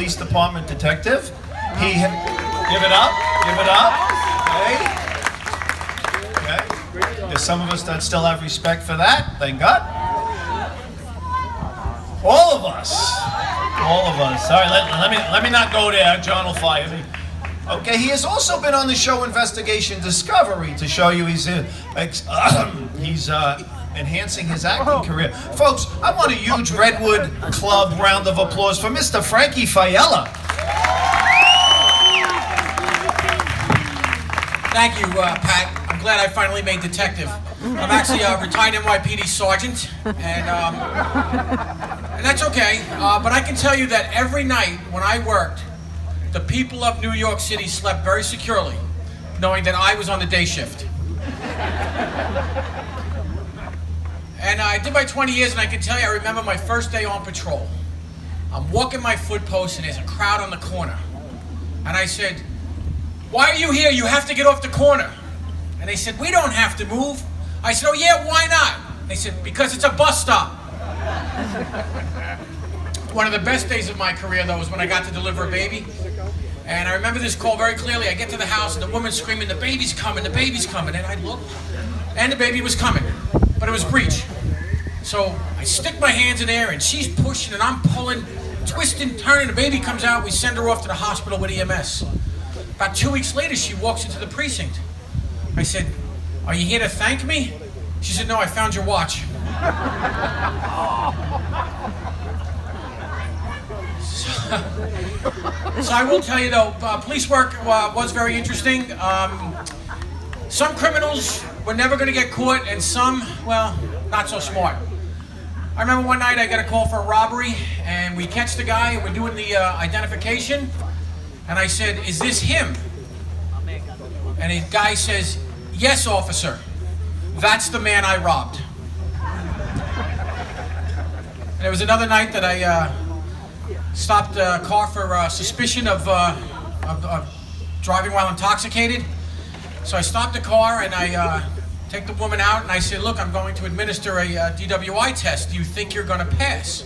police department detective. He, give it up, give it up. Okay. Okay. There's some of us that still have respect for that, thank God. All of us. All of us. All right, let me not go there. John will fire me. Okay, he has also been on the show Investigation Discovery to show you he's enhancing his acting career. Folks, I want a huge Redwood Club round of applause for Mr. Frankie Failla. Thank you, Pat. I'm glad I finally made detective. I'm actually a retired NYPD sergeant, and that's okay. But I can tell you that every night when I worked, the people of New York City slept very securely, knowing that I was on the day shift. And I did my 20 years, and I can tell you, I remember my first day on patrol. I'm walking my foot post, and there's a crowd on the corner. And I said, "Why are you here? You have to get off the corner." And they said, "We don't have to move." I said, "Oh yeah, why not?" They said, "Because it's a bus stop." One of the best days of my career, though, was when I got to deliver a baby. And I remember this call very clearly. I get to the house, and the woman's screaming, "The baby's coming, the baby's coming." And I looked, and the baby was coming, but it was breech. So I stick my hands in there, and she's pushing, and I'm pulling, twisting, turning. The baby comes out. We send her off to the hospital with EMS. About 2 weeks later, she walks into the precinct. I said, "Are you here to thank me?" She said, "No, I found your watch." So I will tell you, though, police work was very interesting. Some criminals were never going to get caught, and some, well, not so smart. I remember one night I got a call for a robbery, and we catch the guy, and we're doing the identification. And I said, "Is this him?" And the guy says, "Yes, officer. That's the man I robbed." And there was another night that I stopped a car for suspicion of driving while intoxicated. So I stopped the car and I take the woman out and I said, "Look, I'm going to administer a DWI test. Do you think you're going to pass?"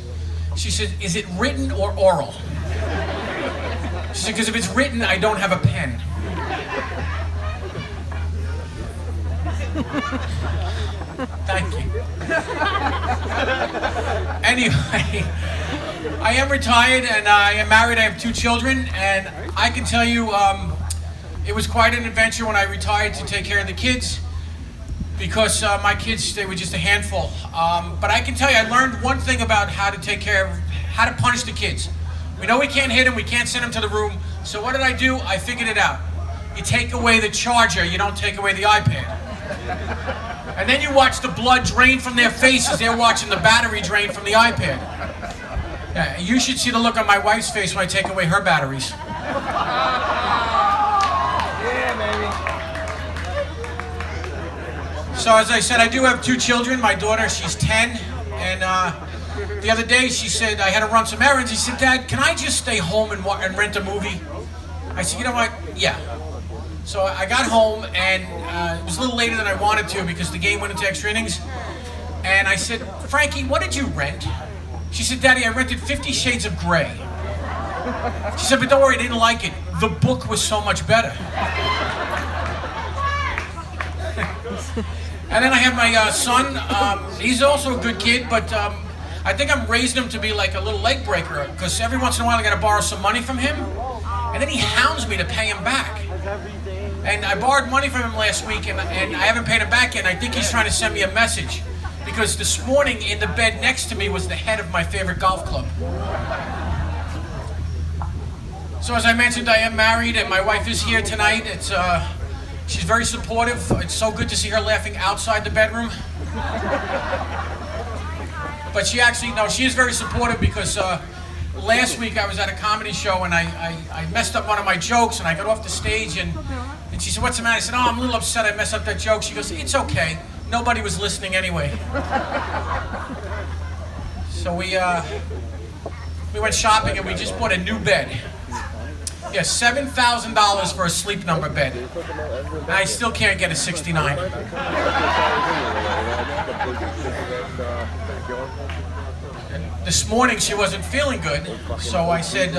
She said, "Is it written or oral?" She said, "Because if it's written, I don't have a pen." Thank you. Anyway, I am retired and I am married. I have 2 children, and I can tell you it was quite an adventure when I retired to take care of the kids, because my kids, they were just a handful. But I can tell you, I learned one thing about how to take care of, how to punish the kids. We know we can't hit them, we can't send them to the room. So what did I do? I figured it out. You take away the charger, you don't take away the iPad. And then you watch the blood drain from their faces. They're watching the battery drain from the iPad. Yeah, you should see the look on my wife's face when I take away her batteries. Yeah, baby. So as I said, I do have 2 children. My daughter, she's 10, and the other day she said, I had to run some errands. She said, "Dad, can I just stay home and rent a movie?" I said, "You know what? Yeah." So I got home, and it was a little later than I wanted to because the game went into extra innings. And I said, "Frankie, what did you rent?" She said, "Daddy, I rented 50 Shades of Grey." She said, "But don't worry, I didn't like it. The book was so much better." And then I have my son. He's also a good kid, but I think I'm raising him to be like a little leg breaker, because every once in a while I got to borrow some money from him, and then he hounds me to pay him back. And I borrowed money from him last week, and I haven't paid him back yet, and I think he's trying to send me a message. Because this morning, in the bed next to me was the head of my favorite golf club. So as I mentioned, I am married, and my wife is here tonight. She's very supportive. It's so good to see her laughing outside the bedroom. But she actually, no, she is very supportive, because last week I was at a comedy show, and I messed up one of my jokes, and I got off the stage, and she said, "What's the matter?" I said, "Oh, I'm a little upset I messed up that joke." She goes, "It's okay. Nobody was listening anyway." So we went shopping, and we just bought a new bed. Yeah, $7,000 for a Sleep Number bed. And I still can't get a 69. And this morning she wasn't feeling good, so I said,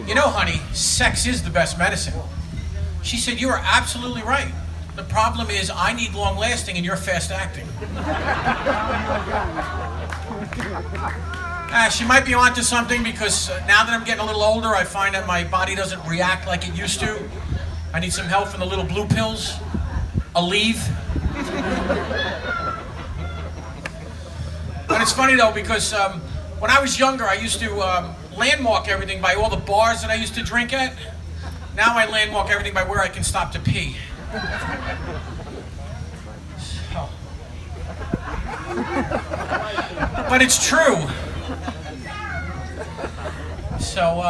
You know, honey, sex is the best medicine. She said, you are absolutely right. The problem is I need long lasting and you're fast acting. She might be onto something because now that I'm getting a little older, I find that my body doesn't react like it used to. I need some help from the little blue pills. Aleve. But it's funny though because when I was younger, I used to landmark everything by all the bars that I used to drink at. Now I landmark everything by where I can stop to pee. So. But it's true. So,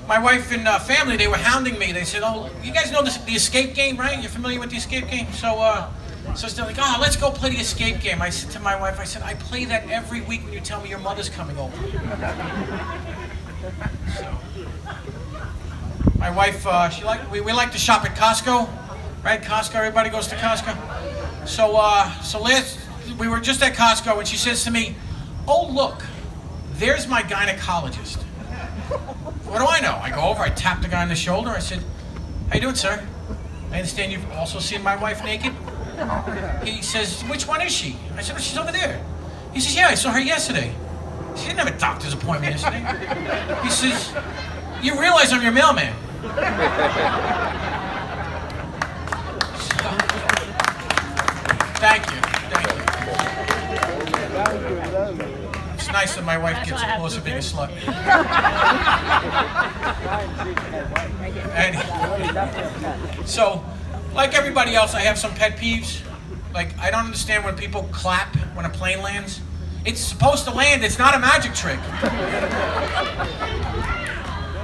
my wife and family, they were hounding me. They said, oh, you guys know the escape game, right? You're familiar with the escape game? So they're like, oh, let's go play the escape game. I said to my wife, I said, I play that every week when you tell me your mother's coming over. So, my wife, we like to shop at Costco, right? Costco, everybody goes to Costco. So we were just at Costco and she says to me, oh, look, there's my gynecologist. What do I know? I go over, I tap the guy on the shoulder. I said, how you doing, sir? I understand you've also seen my wife naked. He says, which one is she? I said, well, she's over there. He says, yeah, I saw her yesterday. She didn't have a doctor's appointment yesterday. He says, you realize I'm your mailman. So, thank you. It's nice that my wife gets close to being a slut. So, like everybody else, I have some pet peeves. Like, I don't understand when people clap when a plane lands. It's supposed to land, it's not a magic trick.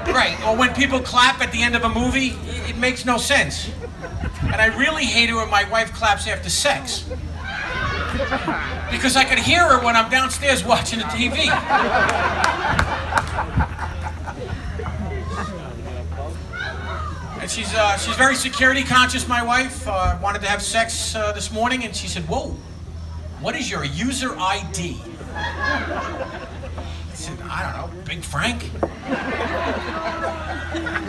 Right, or when people clap at the end of a movie, it makes no sense. And I really hate it when my wife claps after sex. Because I could hear her when I'm downstairs watching the TV. And she's very security conscious, my wife. Wanted to have sex this morning, and she said, whoa, what is your user ID? I said, I don't know, Big Frank?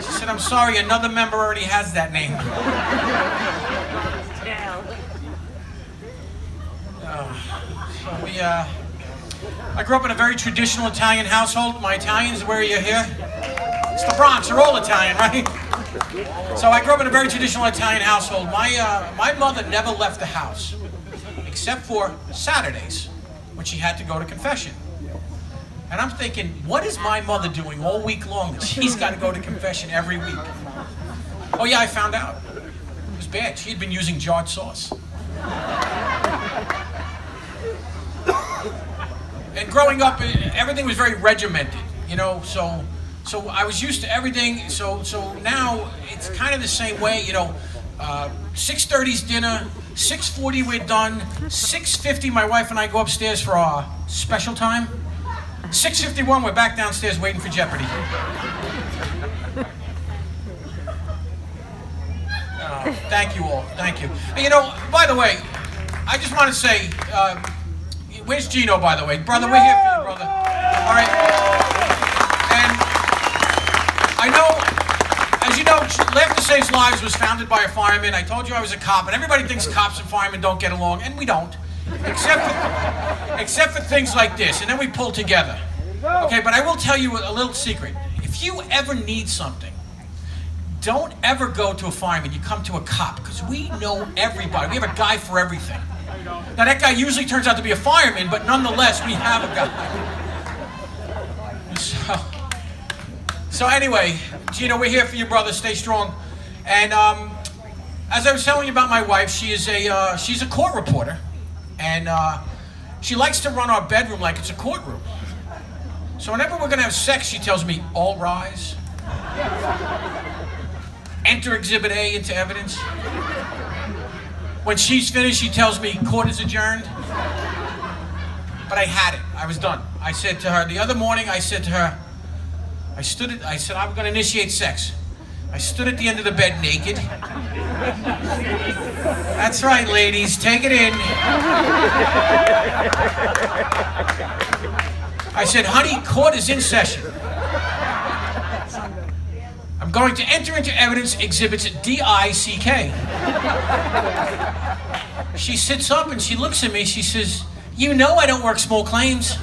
She said, I'm sorry, another member already has that name. I grew up in a very traditional Italian household. My Italians, where are you here? It's the Bronx, they're all Italian, right? So I grew up in a very traditional Italian household. My mother never left the house, except for Saturdays, when she had to go to confession. And I'm thinking, what is my mother doing all week long that she's got to go to confession every week? Oh yeah, I found out. It was bad. She had been using jarred sauce. And growing up, everything was very regimented, you know, so I was used to everything, so now it's kind of the same way, you know, 6:30's dinner, 6:40 we're done, 6:50 my wife and I go upstairs for our special time, 6:51 we're back downstairs waiting for Jeopardy. Thank you all, thank you. You know, by the way, I just want to say, where's Gino, by the way? Brother, we're here for you, brother. All right. And I know, as you know, Laughter Saves Lives was founded by a fireman. I told you I was a cop, and everybody thinks cops and firemen don't get along, and we don't. Except for things like this, and then we pull together. Okay, but I will tell you a little secret. If you ever need something, don't ever go to a fireman. You come to a cop, because we know everybody. We have a guy for everything. Now that guy usually turns out to be a fireman, but nonetheless, we have a guy. So anyway, Gino, we're here for you, brother. Stay strong. And as I was telling you about my wife, she's a court reporter, and she likes to run our bedroom like it's a courtroom. So whenever we're gonna have sex, she tells me, all rise. Enter Exhibit A into evidence. When she's finished, she tells me, court is adjourned. But I had it. I was done. I said to her, the other morning, I said to her, I said, I'm going to initiate sex. I stood at the end of the bed naked. That's right, ladies. Take it in. I said, honey, court is in session. I'm going to enter into evidence exhibits D-I-C-K. She sits up and she looks at me. She says, "You know I don't work small claims."